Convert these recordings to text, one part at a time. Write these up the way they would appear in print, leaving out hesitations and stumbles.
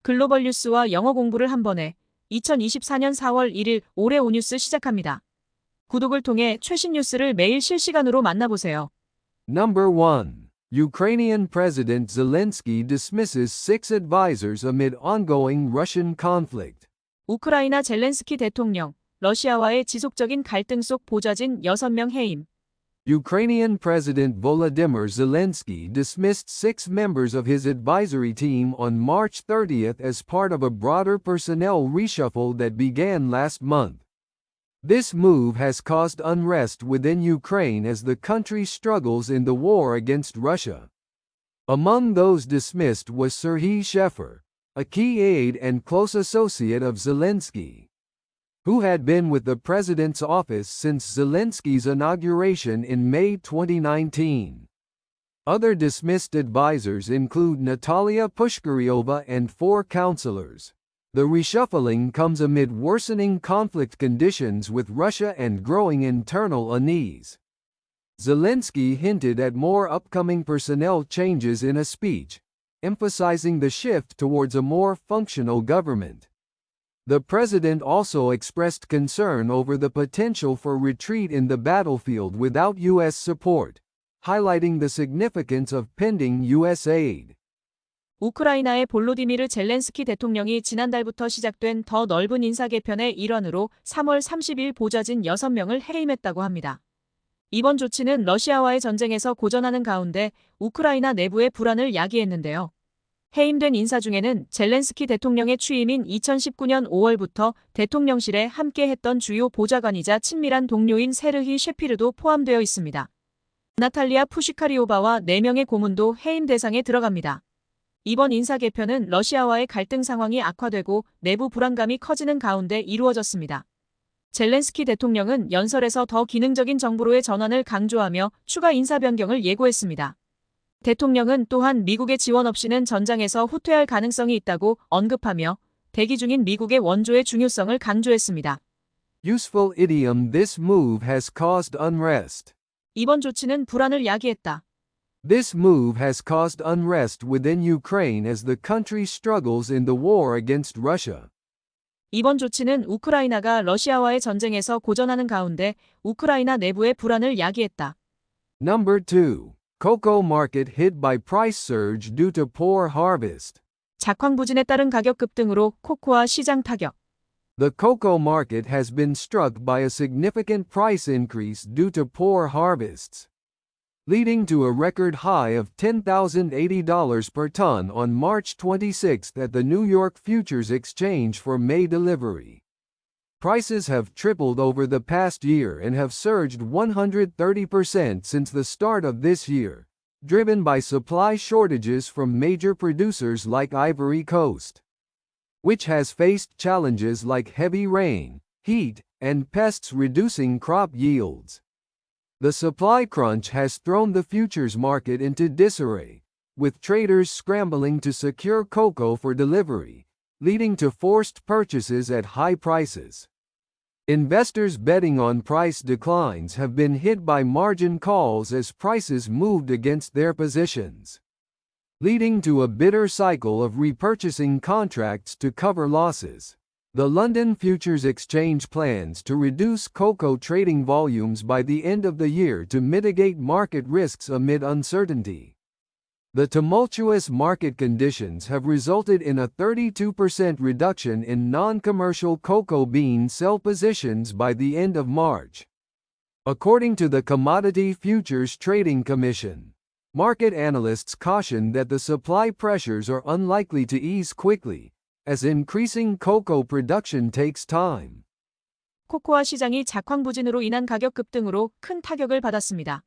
글로벌 뉴스와 영어 공부를 한 번에 2024년 4월 1일 올해 오뉴스 시작합니다. 구독을 통해 최신 뉴스를 매일 실시간으로 만나보세요. Number 1. Ukrainian President Zelensky dismisses 6 advisors amid ongoing Russian conflict. 우크라이나 젤렌스키 대통령, 러시아와의 지속적인 갈등 속 보좌진 6명 해임. Ukrainian President Volodymyr Zelensky dismissed 6 members of his advisory team on March 30th as part of a broader personnel reshuffle that began last month. This move has caused unrest within Ukraine as the country struggles in the war against Russia. Among those dismissed was Serhiy Sheffer, a key aide and close associate of Zelensky, who had been with the president's office since Zelensky's inauguration in May 2019. Other dismissed advisors include Natalia Pushkaryova and 4 counselors. The reshuffling comes amid worsening conflict conditions with Russia and growing internal unease. Zelensky hinted at more upcoming personnel changes in a speech, emphasizing the shift towards a more functional government. The president also expressed concern over the potential for retreat in the battlefield without U.S. support, highlighting the significance of pending U.S. aid. 우크라이나의 볼로디미르 젤렌스키 대통령이 지난달부터 시작된 더 넓은 인사 개편의 일환으로 3월 30일 보좌진 6명을 해임했다고 합니다. 이번 조치는 러시아와의 전쟁에서 고전하는 가운데 우크라이나 내부의 불안을 야기했는데요. 해임된 인사 중에는 젤렌스키 대통령의 취임인 2019년 5월부터 대통령실에 함께했던 주요 보좌관이자 친밀한 동료인 세르히 셰피르도 포함되어 있습니다. 나탈리아 푸시카리오바와 4명의 고문도 해임 대상에 들어갑니다. 이번 인사 개편은 러시아와의 갈등 상황이 악화되고 내부 불안감이 커지는 가운데 이루어졌습니다. 젤렌스키 대통령은 연설에서 더 기능적인 정부로의 전환을 강조하며 추가 인사 변경을 예고했습니다. 대통령은 또한 미국의 지원 없이는 전장에서 후퇴할 가능성이 있다고 언급하며 대기 중인 미국의 원조의 중요성을 강조했습니다. Useful idiom: This move has caused unrest. 이번 조치는 불안을 야기했다. This move has caused unrest within Ukraine as the country struggles in the war against Russia. 이번 조치는 우크라이나가 러시아와의 전쟁에서 고전하는 가운데 우크라이나 내부의 불안을 야기했다. Number 2. Cocoa market hit by price surge due to poor harvest. 작황 부진에 따른 가격 급등으로 코코아 시장 타격. The cocoa market has been struck by a significant price increase due to poor harvests, leading to a record high of $10,080 per ton on March 26 at the New York Futures Exchange for May delivery. Prices have tripled over the past year and have surged 130% since the start of this year, driven by supply shortages from major producers like Ivory Coast, which has faced challenges like heavy rain, heat, and pests reducing crop yields. The supply crunch has thrown the futures market into disarray, with traders scrambling to secure cocoa for delivery, leading to forced purchases at high prices. Investors betting on price declines have been hit by margin calls as prices moved against their positions, leading to a bitter cycle of repurchasing contracts to cover losses. The London Futures Exchange plans to reduce cocoa trading volumes by the end of the year to mitigate market risks amid uncertainty. The tumultuous market conditions have resulted in a 32% reduction in non-commercial cocoa bean sell positions by the end of March, according to the Commodity Futures Trading Commission. Market analysts caution that the supply pressures are unlikely to ease quickly, as increasing cocoa production takes time. 코코아 시장이 작황 부진으로 인한 가격 급등으로 큰 타격을 받았습니다.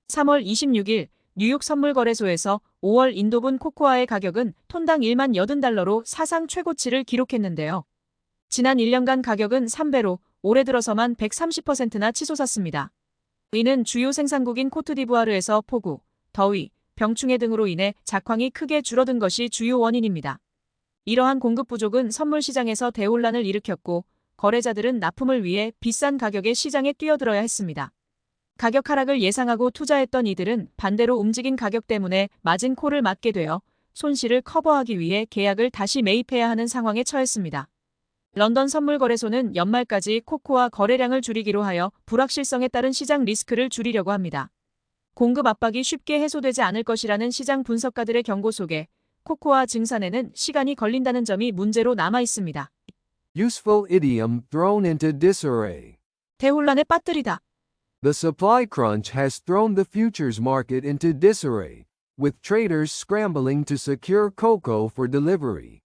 3월 26일 뉴욕 선물거래소에서 5월 인도분 코코아의 가격은 톤당 1만 80달러로 사상 최고치를 기록했는데요. 지난 1년간 가격은 3배로 올해 들어서만 130%나 치솟았습니다. 이는 주요 생산국인 코트디부아르에서 폭우, 더위, 병충해 등으로 인해 작황이 크게 줄어든 것이 주요 원인입니다. 이러한 공급 부족은 선물 시장에서 대혼란을 일으켰고 거래자들은 납품을 위해 비싼 가격에 시장에 뛰어들어야 했습니다. 가격 하락을 예상하고 투자했던 이들은 반대로 움직인 가격 때문에 마진 콜을 맞게 되어 손실을 커버하기 위해 계약을 다시 매입해야 하는 상황에 처했습니다. 런던 선물거래소는 연말까지 코코아 거래량을 줄이기로 하여 불확실성에 따른 시장 리스크를 줄이려고 합니다. 공급 압박이 쉽게 해소되지 않을 것이라는 시장 분석가들의 경고 속에 코코아 증산에는 시간이 걸린다는 점이 문제로 남아 있습니다. Useful idiom thrown into disarray. 대혼란에 빠뜨리다. The supply crunch has thrown the futures market into disarray, with traders scrambling to secure cocoa for delivery.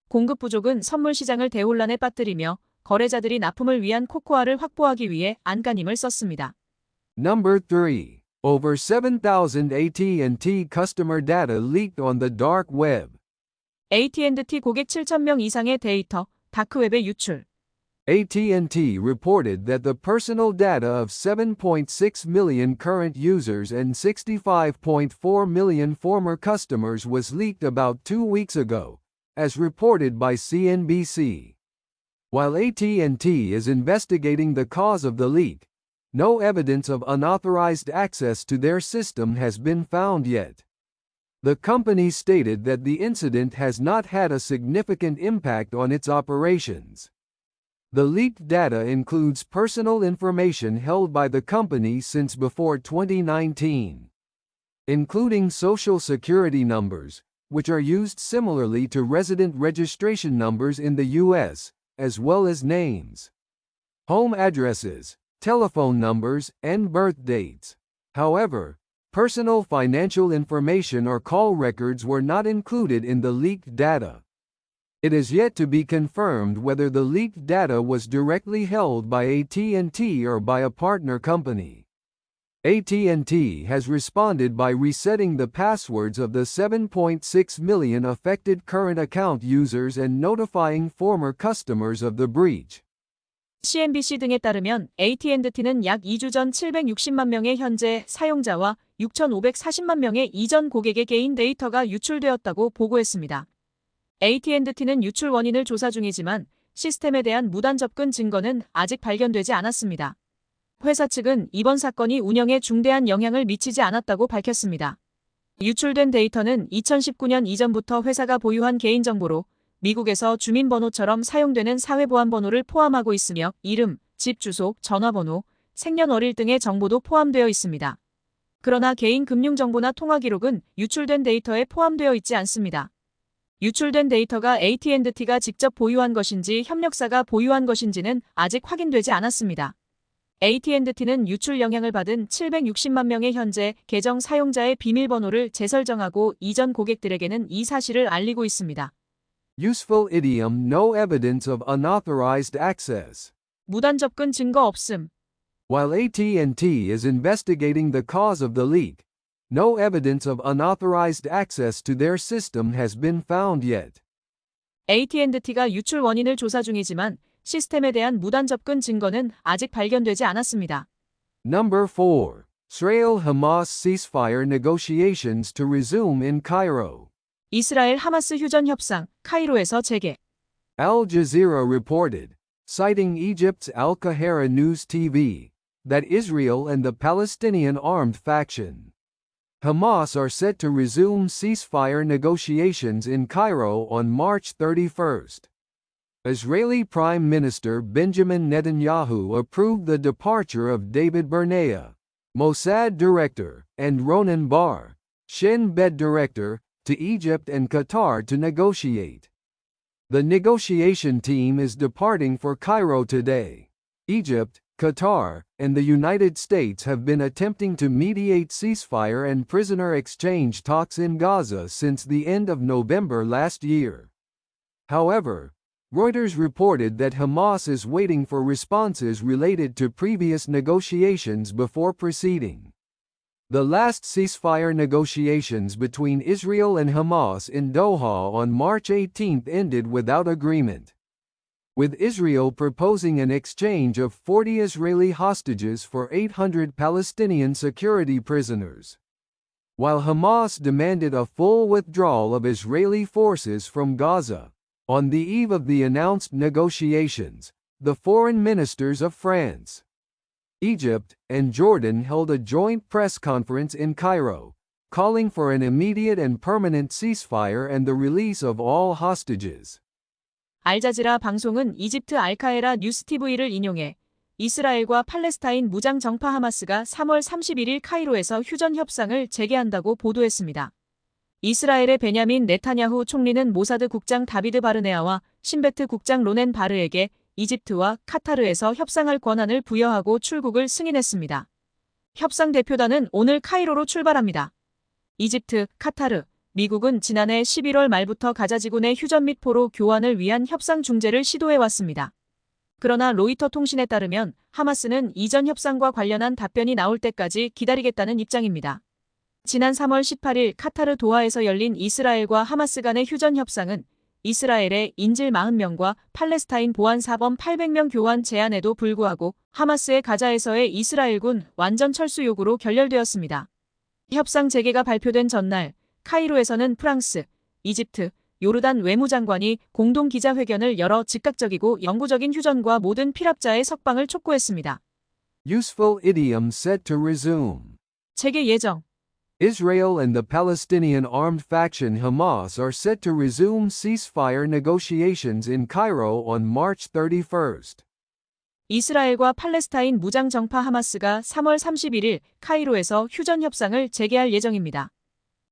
공급 부족은 선물 시장을 대혼란에 빠뜨리며 거래자들이 납품을 위한 코코아를 확보하기 위해 안간힘을 썼습니다. Number 3. Over 7,000 AT&T customer data leaked on the dark web. At&T 고객 7,000명 이상의 데이터, 다크웹에 유출. AT&T reported that the personal data of 7.6 million current users and 65.4 million former customers was leaked about 2 weeks ago, as reported by CNBC. While AT&T is investigating the cause of the leak, no evidence of unauthorized access to their system has been found yet. The company stated that the incident has not had a significant impact on its operations. The leaked data includes personal information held by the company since before 2019, including social security numbers, which are used similarly to resident registration numbers in the U.S., as well as names, home addresses, telephone numbers, and birth dates. However, personal financial information or call records were not included in the leaked data. It is yet to be confirmed whether the leaked data was directly held by AT&T or by a partner company. AT&T has responded by resetting the passwords of the 7.6 million affected current account users and notifying former customers of the breach. CNBC 등에 따르면 AT&T는 약 2주 전 760만 명의 현재 사용자와 6,540만 명의 이전 고객의 개인 데이터가 유출되었다고 보고했습니다. AT&T는 유출 원인을 조사 중이지만 시스템에 대한 무단 접근 증거는 아직 발견되지 않았습니다. 회사 측은 이번 사건이 운영에 중대한 영향을 미치지 않았다고 밝혔습니다. 유출된 데이터는 2019년 이전부터 회사가 보유한 개인정보로 미국에서 주민번호처럼 사용되는 사회보안번호를 포함하고 있으며 이름, 집 주소, 전화번호, 생년월일 등의 정보도 포함되어 있습니다. 그러나 개인 금융정보나 통화기록은 유출된 데이터에 포함되어 있지 않습니다. 유출된 데이터가 AT&T가 직접 보유한 것인지 협력사가 보유한 것인지는 아직 확인되지 않았습니다. AT&T는 유출 영향을 받은 760만 명의 현재 계정 사용자의 비밀번호를 재설정하고 이전 고객들에게는 이 사실을 알리고 있습니다. Useful idiom no evidence of unauthorized access. 무단 접근 증거 없음. While AT&T is investigating the cause of the leak, no evidence of unauthorized access to their system has been found yet. AT&T가 유출 원인을 조사 중이지만 시스템에 대한 무단 접근 증거는 아직 발견되지 않았습니다. Number 4. Israel-Hamas ceasefire negotiations to resume in Cairo. 이스라엘 하마스 휴전 협상, 카이로에서 재개. Al Jazeera reported, citing Egypt's Al-Qahira News TV, that Israel and the Palestinian armed faction Hamas are set to resume ceasefire negotiations in Cairo on March 31st. Israeli Prime Minister Benjamin Netanyahu approved the departure of David Bernea, Mossad director, and Ronan Bar, Shin Bet director, to Egypt and Qatar to negotiate. The negotiation team is departing for Cairo today. Egypt, Qatar, and the United States have been attempting to mediate ceasefire and prisoner exchange talks in Gaza since the end of November last year. However, Reuters reported that Hamas is waiting for responses related to previous negotiations before proceeding. The last ceasefire negotiations between Israel and Hamas in Doha on March 18 ended without agreement, with Israel proposing an exchange of 40 Israeli hostages for 800 Palestinian security prisoners, while Hamas demanded a full withdrawal of Israeli forces from Gaza. On the eve of the announced negotiations, the foreign ministers of France, Egypt, and Jordan held a joint press conference in Cairo, calling for an immediate and permanent ceasefire and the release of all hostages. 알자지라 방송은 이집트 알카에라 뉴스TV를 인용해 이스라엘과 팔레스타인 무장 정파 하마스가 3월 31일 카이로에서 휴전 협상을 재개한다고 보도했습니다. 이스라엘의 베냐민 네타냐후 총리는 모사드 국장 다비드 바르네아와 신베트 국장 로넨 바르에게 이집트와 카타르에서 협상할 권한을 부여하고 출국을 승인했습니다. 협상 대표단은 오늘 카이로로 출발합니다. 이집트, 카타르, 미국은 지난해 11월 말부터 가자지구 내 휴전 및 포로 교환을 위한 협상 중재를 시도해왔습니다. 그러나 로이터 통신에 따르면 하마스는 이전 협상과 관련한 답변이 나올 때까지 기다리겠다는 입장입니다. 지난 3월 18일 카타르 도하에서 열린 이스라엘과 하마스 간의 휴전 협상은 이스라엘의 인질 40명과 팔레스타인 보안 사범 800명 교환 제안에도 불구하고 하마스의 가자에서의 이스라엘군 완전 철수 요구로 결렬되었습니다. 협상 재개가 발표된 전날 카이로에서는 프랑스, 이집트, 요르단 외무장관이 공동 기자회견을 열어 즉각적이고 영구적인 휴전과 모든 피랍자의 석방을 촉구했습니다. Useful idiom set to resume. 재개 예정. Israel and the Palestinian armed faction Hamas are set to resume ceasefire negotiations in Cairo on March 31st. 이스라엘과 팔레스타인 무장 정파 하마스가 3월 31일 카이로에서 휴전 협상을 재개할 예정입니다.